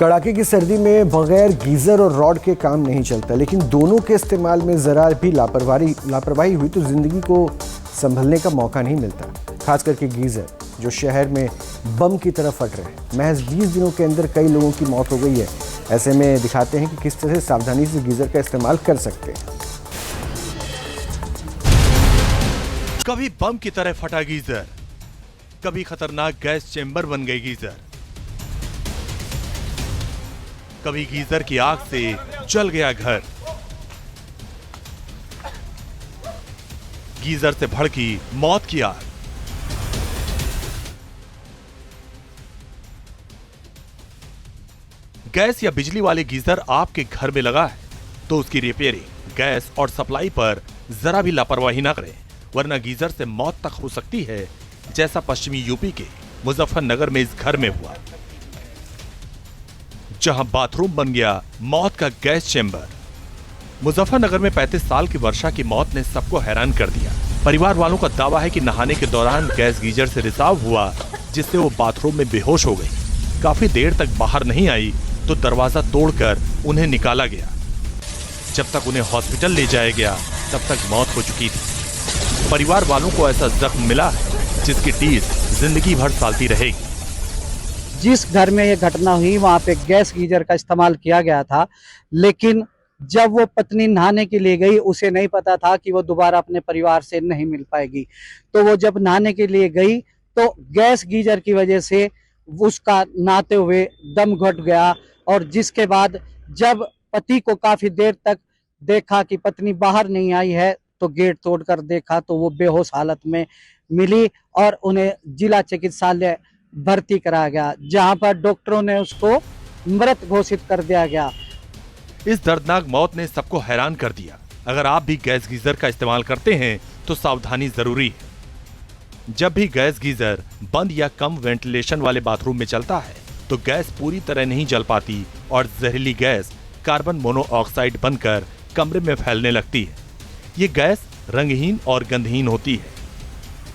कड़ाके की सर्दी में बगैर गीजर और रॉड के काम नहीं चलता, लेकिन दोनों के इस्तेमाल में जरा भी लापरवाही हुई तो जिंदगी को संभलने का मौका नहीं मिलता। खास करके गीजर जो शहर में बम की तरह फट रहे हैं। महज 20 दिनों के अंदर कई लोगों की मौत हो गई है। ऐसे में दिखाते हैं कि किस तरह सावधानी से गीजर का इस्तेमाल कर सकते हैं। कभी बम की तरह फटा गीजर, कभी खतरनाक गैस चेंबर बन गई गीजर, कभी गीजर की आग से जल गया घर, गीजर से भड़की मौत की आग। गैस या बिजली वाले गीजर आपके घर में लगा है तो उसकी रिपेयरिंग, गैस और सप्लाई पर जरा भी लापरवाही ना करें, वरना गीजर से मौत तक हो सकती है, जैसा पश्चिमी यूपी के मुजफ्फरनगर में इस घर में हुआ, जहां बाथरूम बन गया मौत का गैस चेंबर। मुजफ्फरनगर में 35 साल की वर्षा की मौत ने सबको हैरान कर दिया। परिवार वालों का दावा है कि नहाने के दौरान गैस गीजर से रिसाव हुआ, जिससे वो बाथरूम में बेहोश हो गई। काफी देर तक बाहर नहीं आई तो दरवाजा तोड़कर उन्हें निकाला गया। जब तक उन्हें हॉस्पिटल ले जाया गया तब तक मौत हो चुकी थी। परिवार वालों को ऐसा जख्म मिला है जिसकी टीस जिंदगी भर सालती रहेगी। जिस घर में ये घटना हुई वहां पे गैस गीजर का इस्तेमाल किया गया था, लेकिन जब वो पत्नी नहाने के लिए गई उसे नहीं पता था कि वो दोबारा अपने परिवार से नहीं मिल पाएगी। तो वो जब नहाने के लिए गई तो गैस गीजर की वजह से उसका नहाते हुए दम घुट गया, और जिसके बाद जब पति को काफी देर तक देखा कि पत्नी बाहर नहीं आई है तो गेट तोड़कर देखा तो वो बेहोश हालत में मिली और उन्हें जिला चिकित्सालय भर्ती कराया गया, जहां पर डॉक्टरों ने उसको मृत घोषित कर दिया गया। इस दर्दनाक मौत ने सबको हैरान कर दिया। अगर आप भी गैस गीजर का इस्तेमाल करते हैं तो सावधानी जरूरी है। जब भी गैस गीजर बंद या कम वेंटिलेशन वाले बाथरूम में चलता है तो गैस पूरी तरह नहीं जल पाती और जहरीली गैस कार्बन मोनोऑक्साइड बनकर कमरे में फैलने लगती है। ये गैस रंगहीन और गंधहीन होती है,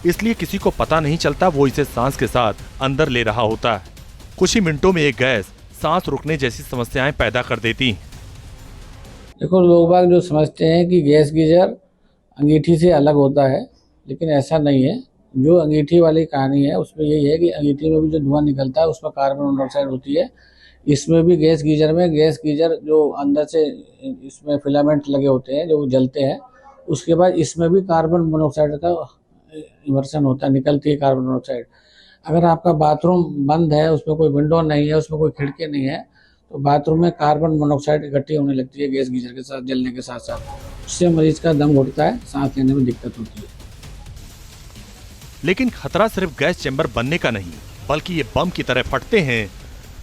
इसलिए किसी को पता नहीं चलता वो इसे सांस के साथ अंदर ले रहा होता है। कुछ ही मिनटों में ये गैस सांस रुकने जैसी समस्याएं पैदा कर देती हैं। देखो, लोग बाग जो समझते हैं कि गैस गीजर अंगीठी से अलग होता है, लेकिन ऐसा नहीं है। जो अंगीठी वाली कहानी है उसमें यही है कि अंगीठी में भी जो धुआं निकलता है उसमें कार्बन मोनोऑक्साइड होती है। इसमें भी गैस गीजर जो अंदर से इसमें फिलामेंट लगे होते हैं जो जलते हैं, उसके बाद इसमें भी कार्बन मोनोऑक्साइड का इमर्शन होता है, निकलती है कार्बन मोनोऑक्साइड। अगर आपका बाथरूम बंद है, उसमें कोई विंडो नहीं है, उसमें कोई खिड़की नहीं है, तो बाथरूम में कार्बन मोनोऑक्साइड इकट्ठी होने लगती है गैस गीजर के साथ जलने के साथ साथ। उससे मरीज का दम घुटता है, सांस लेने में दिक्कत होती है। लेकिन खतरा सिर्फ गैस चेंबर बनने का नहीं, बल्कि ये बम की तरह फटते हैं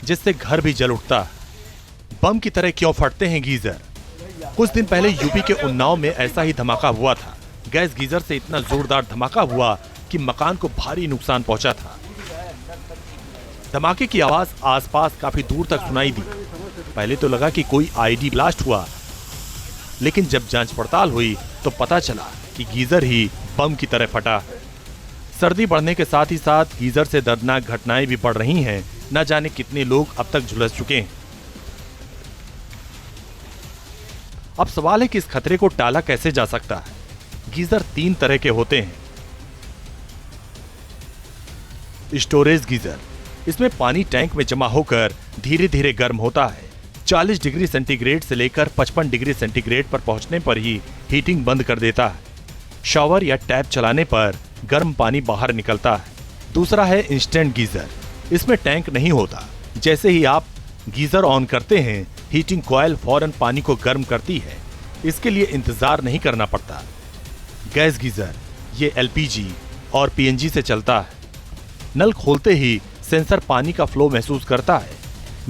जिससे घर भी जल उठता है। बम की तरह क्यों फटते हैं गीजर? कुछ दिन पहले यूपी के उन्नाव में ऐसा ही धमाका हुआ था। गैस गीजर से इतना जोरदार धमाका हुआ कि मकान को भारी नुकसान पहुंचा था। धमाके की आवाज आसपास काफी दूर तक सुनाई दी। पहले तो लगा कि कोई आईडी ब्लास्ट हुआ, लेकिन जब जांच पड़ताल हुई तो पता चला कि गीजर ही बम की तरह फटा। सर्दी बढ़ने के साथ ही साथ गीजर से दर्दनाक घटनाएं भी बढ़ रही हैं। न जाने कितने लोग अब तक झुलस चुके हैं। अब सवाल है कि इस खतरे को टाला कैसे जा सकता है। गीजर 3 तरह के होते हैं। स्टोरेज गीजर, इसमें पानी टैंक में जमा होकर धीरे धीरे गर्म होता है। 40 डिग्री सेंटीग्रेड से लेकर 55 डिग्री सेंटीग्रेड पर पहुंचने पर ही हीटिंग बंद कर देता है। शॉवर या टैप चलाने पर गर्म पानी बाहर निकलता है। दूसरा है इंस्टेंट गीजर, इसमें टैंक नहीं होता। जैसे ही आप गीजर ऑन करते हैं, हीटिंग कॉइल फौरन पानी को गर्म करती है। इसके लिए इंतजार नहीं करना पड़ता। गैस गीजर ये एलपीजी और पीएनजी से चलता है। नल खोलते ही सेंसर पानी का फ्लो महसूस करता है।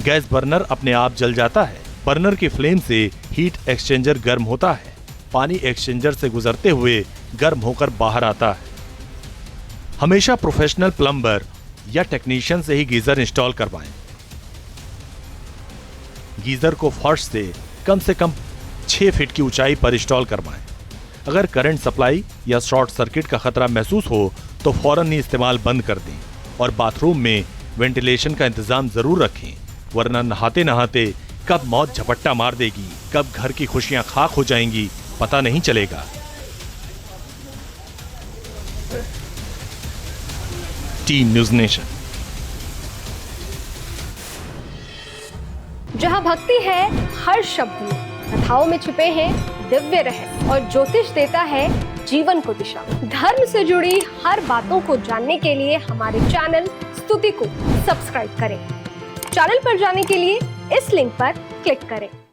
गैस बर्नर अपने आप जल जाता है। बर्नर की फ्लेम से हीट एक्सचेंजर गर्म होता है। पानी एक्सचेंजर से गुजरते हुए गर्म होकर बाहर आता है। हमेशा प्रोफेशनल प्लम्बर या टेक्नीशियन से ही गीजर इंस्टॉल करवाएं। गीजर को फर्श से कम 6 फीट की ऊंचाई पर इंस्टॉल करवाएं। अगर करंट सप्लाई या शॉर्ट सर्किट का खतरा महसूस हो तो फौरन ही इस्तेमाल बंद कर दें और बाथरूम में वेंटिलेशन का इंतजाम जरूर रखें वरना नहाते नहाते कब मौत झपट्टा मार देगी, कब घर की खुशियां खाक हो जाएंगी, पता नहीं चलेगा। Team news nation. जहां भक्ति है हर शब्द में, कथाओं में छुपे हैं दिव्य रहस्य और ज्योतिष देता है जीवन को दिशा। धर्म से जुड़ी हर बातों को जानने के लिए हमारे चैनल स्तुति को सब्सक्राइब करें। चैनल पर जाने के लिए इस लिंक पर क्लिक करें।